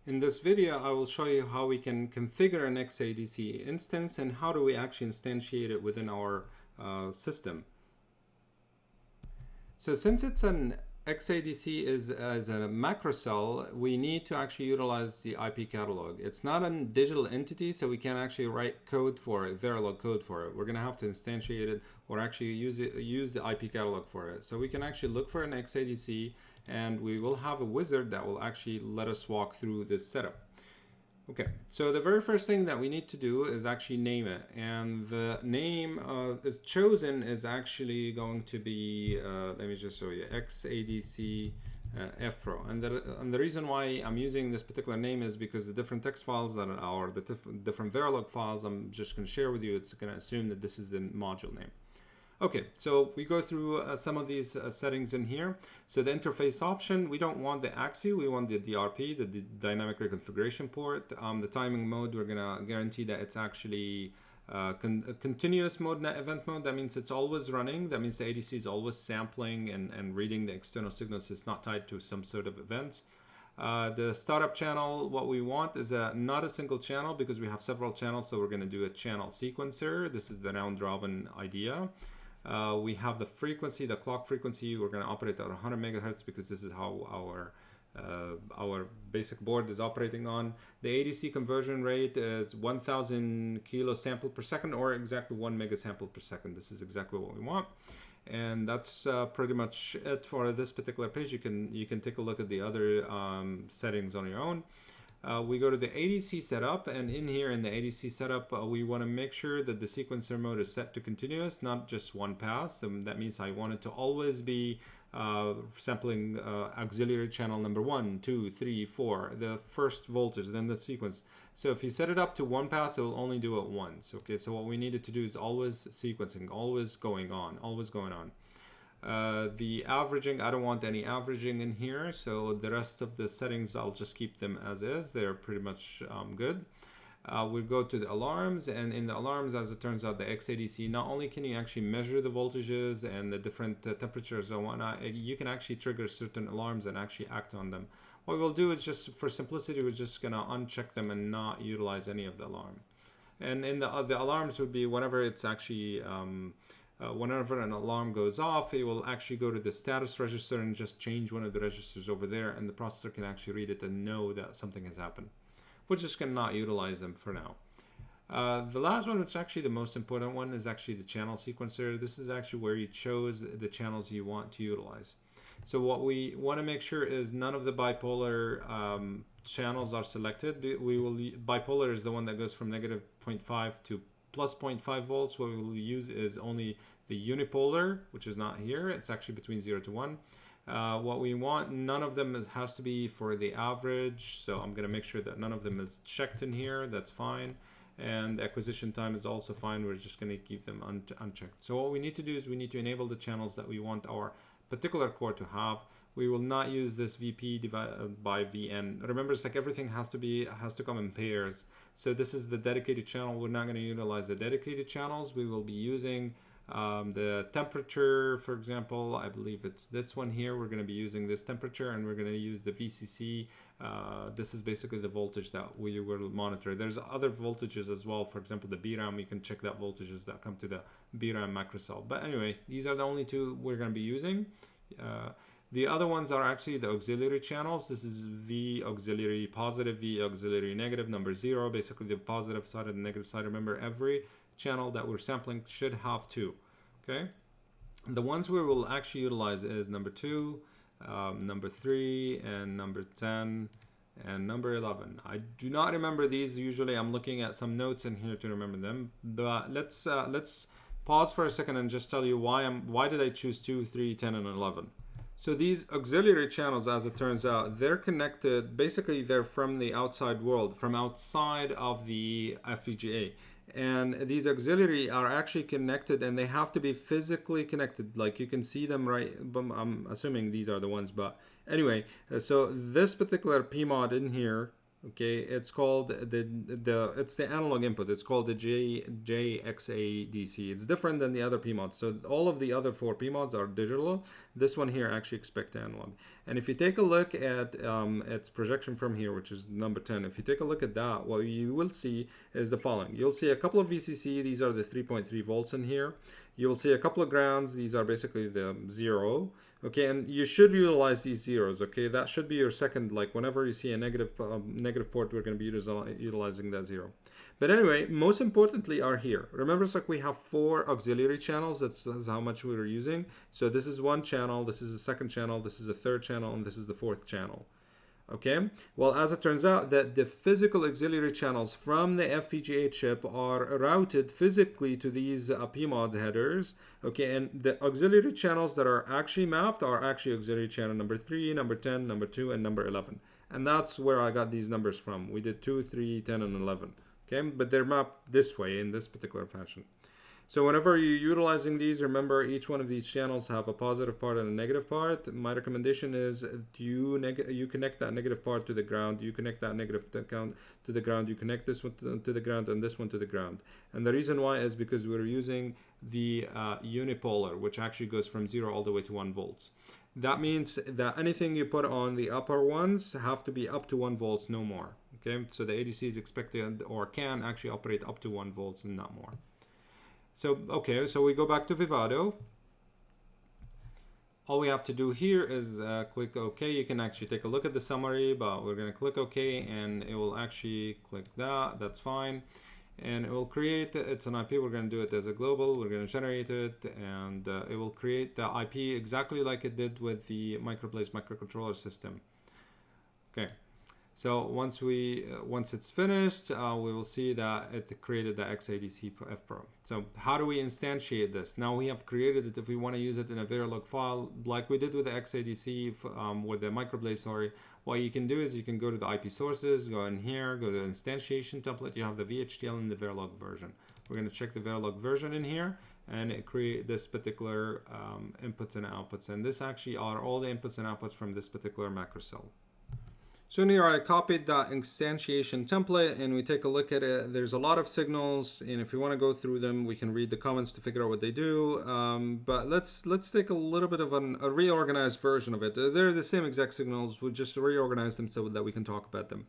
In this video, I will show you how we can configure an XADC instance and how do we actually instantiate it within our system. So since it's an XADC is as a macro cell, we need to actually utilize the IP catalog. It's not a digital entity, so we can't actually write code for it, Verilog code for it. We're going to have to instantiate it or actually use the IP catalog for it. So we can actually look for an XADC, and we will have a wizard that will actually let us walk through this setup. Okay, so the very first thing that we need to do is actually name it, and the name is chosen is actually going to be, let me just show you, XADC FPro. And the reason why I'm using this particular name is because the different text files that are the different Verilog files I'm just going to share with you, it's going to assume that this is the module name. Okay, so we go through some of these settings in here. So the interface option, we don't want the ADC, we want the DRP, the dynamic reconfiguration port. The timing mode, we're gonna guarantee that it's actually continuous mode, not event mode. That means it's always running. That means the ADC is always sampling and reading the external signals. It's not tied to some sort of event. The startup channel, what we want is not a single channel because we have several channels, so we're gonna do a channel sequencer. This is the round robin idea. We have the frequency, the clock frequency. We're going to operate at 100 megahertz because this is how our basic board is operating on. The ADC conversion rate is 1000 kilo sample per second, or exactly 1 mega sample per second. This is exactly what we want, and that's pretty much it for this particular page. You can take a look at the other settings on your own. We go to the ADC setup, and in here in the ADC setup, we want to make sure that the sequencer mode is set to continuous, not just one pass. That means I want it to always be sampling auxiliary channel number 1, 2, 3, 4, the first voltage, then the sequence. So if you set it up to one pass, it will only do it once. Okay, so what we needed to do is always sequencing, always going on, always going on. The averaging, I don't want any averaging in here, so the rest of the settings I'll just keep them as is. They're pretty much good. We go to the alarms, and in the alarms, as it turns out, the XADC, not only can you actually measure the voltages and the different temperatures and whatnot, you can actually trigger certain alarms and actually act on them. What we'll do is just, for simplicity, we're just gonna uncheck them and not utilize any of the alarm. And in the alarms would be whenever it's actually whenever an alarm goes off, it will actually go to the status register and just change one of the registers over there, and the processor can actually read it and know that something has happened. We're just going to not utilize them for now. The last one, which is actually the most important one, is actually the channel sequencer. This is actually where you chose the channels you want to utilize. So what we want to make sure is none of the bipolar channels are selected. Bipolar is the one that goes from negative 0.5 to plus 0.5 volts. What we will use is only the unipolar, which is not here. It's actually between 0 to 1. What we want, none of them has to be for the average. So I'm going to make sure that none of them is checked in here. That's fine. And acquisition time is also fine. We're just going to keep them unchecked. So what we need to do is we need to enable the channels that we want our particular core to have. We will not use this VP divided by VN. Remember, it's like everything has to come in pairs. So this is the dedicated channel. We're not going to utilize the dedicated channels. We will be using the temperature, for example. I believe it's this one here. We're going to be using this temperature, and we're going to use the VCC. This is basically the voltage that we will monitor. There's other voltages as well. For example, the BRAM, you can check that voltages that come to the BRAM macro cell. But anyway, these are the only two we're going to be using. The other ones are actually the auxiliary channels. This is V auxiliary positive, V auxiliary negative, number 0, basically the positive side and the negative side. Remember, every channel that we're sampling should have 2, okay? The ones we will actually utilize is number 2, number 3, and number 10, and number 11. I do not remember these. Usually I'm looking at some notes in here to remember them, but let's pause for a second and just tell you why did I choose 2, 3, 10, and 11. So these auxiliary channels, as it turns out, they're connected. Basically, they're from the outside world, from outside of the FPGA. And these auxiliary are actually connected, and they have to be physically connected. Like you can see them, right? I'm assuming these are the ones, but anyway, so this particular PMOD in here Okay, it's called it's the analog input. It's called the XADC. It's different than the other PMODs. So all of the other 4 PMODs are digital. This one here actually expects analog. And if you take a look at its projection from here, which is number 10, if you take a look at that, what you will see is the following. You'll see a couple of VCC. These are the 3.3 volts in here. You will see a couple of grounds. These are basically the 0. Okay, and you should utilize these zeros. Okay, that should be your second, like whenever you see a negative port, we're going to be utilizing that 0. But anyway, most importantly are here. Remember, it's like we have 4 auxiliary channels. That's how much we were using. So this is one channel, this is the second channel, this is the third channel, and this is the 4th channel. Okay, well, as it turns out that the physical auxiliary channels from the FPGA chip are routed physically to these PMOD headers. Okay, and the auxiliary channels that are actually mapped are actually auxiliary channel number 3, number 10, number 2, and number 11. And that's where I got these numbers from. We did 2, 3, 10, and 11. Okay, but they're mapped this way in this particular fashion. So whenever you're utilizing these, remember each one of these channels have a positive part and a negative part. My recommendation is you connect that negative part to the ground, you connect that negative to the ground, you connect this one to the ground and this one to the ground. And the reason why is because we're using the unipolar, which actually goes from 0 all the way to 1 volts. That means that anything you put on the upper ones have to be up to 1 volts, no more. Okay, so the ADC is expected or can actually operate up to 1 volts and not more. So, okay, so we go back to Vivado. All we have to do here is click OK. You can actually take a look at the summary, but we're going to click OK, and it will actually click that. That's fine. And it will create, it's an IP. We're going to do it as a global. We're going to generate it, and it will create the IP exactly like it did with the MicroBlaze microcontroller system. Okay. So once it's finished, we will see that it created the XADC F-Pro. So how do we instantiate this? Now we have created it. If we want to use it in a Verilog file, like we did with the XADC, with the MicroBlaze, sorry, what you can do is you can go to the IP sources, go in here, go to the instantiation template. You have the VHDL and the Verilog version. We're going to check the Verilog version in here, and it create this particular inputs and outputs. And this actually are all the inputs and outputs from this particular macro cell. So in here I copied that instantiation template, and we take a look at it. There's a lot of signals, and if you want to go through them, we can read the comments to figure out what they do. But let's take a little bit of a reorganized version of it. They're the same exact signals. We just reorganize them so that we can talk about them.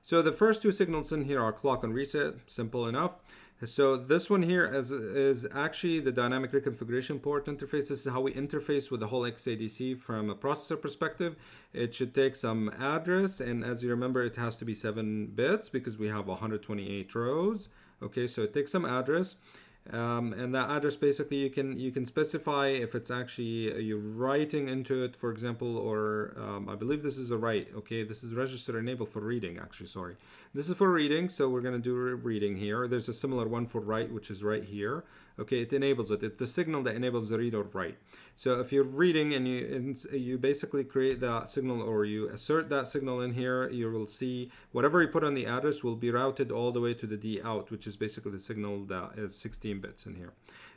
So the first 2 signals in here are clock and reset. Simple enough. So this one here is actually the dynamic reconfiguration port interface. This is how we interface with the whole XADC from a processor perspective. It should take some address, and as you remember, it has to be 7 bits because we have 128 rows. Okay, so it takes some address. And that address, basically you can specify if it's actually you're writing into it, for example, or I believe this is a write. Okay, this is register enabled for reading, actually, sorry. This is for reading, so we're going to do reading here. There's a similar one for write, which is right here. Okay, it enables it. It's the signal that enables the read or write. So if you're reading and you basically create that signal, or you assert that signal in here, you will see whatever you put on the address will be routed all the way to the D out, which is basically the signal that is 16 bits in here.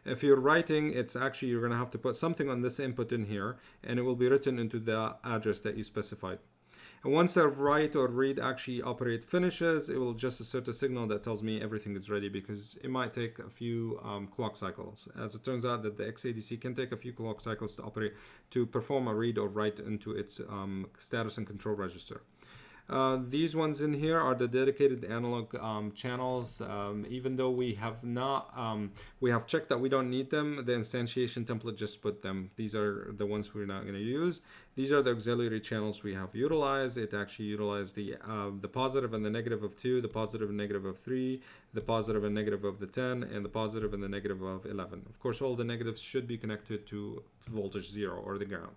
If you're writing, it's actually you're going to have to put something on this input in here, and it will be written into the address that you specified. And once a write or read actually operate finishes, it will just assert a signal that tells me everything is ready, because it might take a few clock cycles. As it turns out that the XADC can take a few clock cycles to perform a read or write into its status and control register. These ones in here are the dedicated analog channels. Even though we have not, we have checked that we don't need them, the instantiation template just put them. These are the ones we're not going to use. These are the auxiliary channels we have utilized. It actually utilized the positive and the negative of 2, the positive and negative of 3, the positive and negative of the 10, and the positive and the negative of 11. Of course, all the negatives should be connected to voltage 0 or the ground.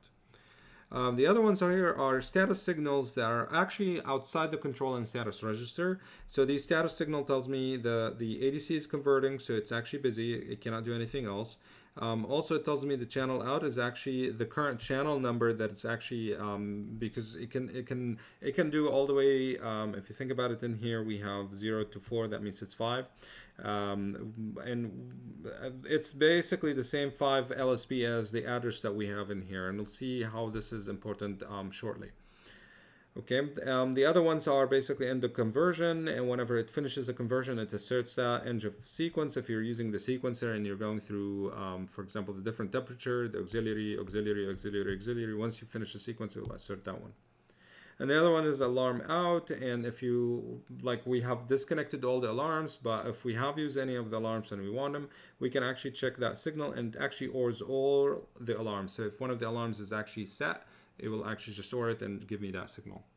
The other ones here are status signals that are actually outside the control and status register. So the status signal tells me the ADC is converting, so it's actually busy. It cannot do anything else. Also, it tells me the channel out is actually the current channel number that it's actually because it can do all the way. If you think about it, in here we have 0 to 4. That means it's 5, and it's basically the same 5 LSB as the address that we have in here, and we'll see how this is important shortly. Okay, the other ones are basically end of conversion, and whenever it finishes the conversion, it asserts that end of sequence. If you're using the sequencer and you're going through, for example, the different temperature, the auxiliary, auxiliary, auxiliary, auxiliary, once you finish the sequence, it will assert that one. And the other one is alarm out, and if you, like, we have disconnected all the alarms, but if we have used any of the alarms and we want them, we can actually check that signal and actually ORs all the alarms. So if one of the alarms is actually set, it will actually just store it and give me that signal.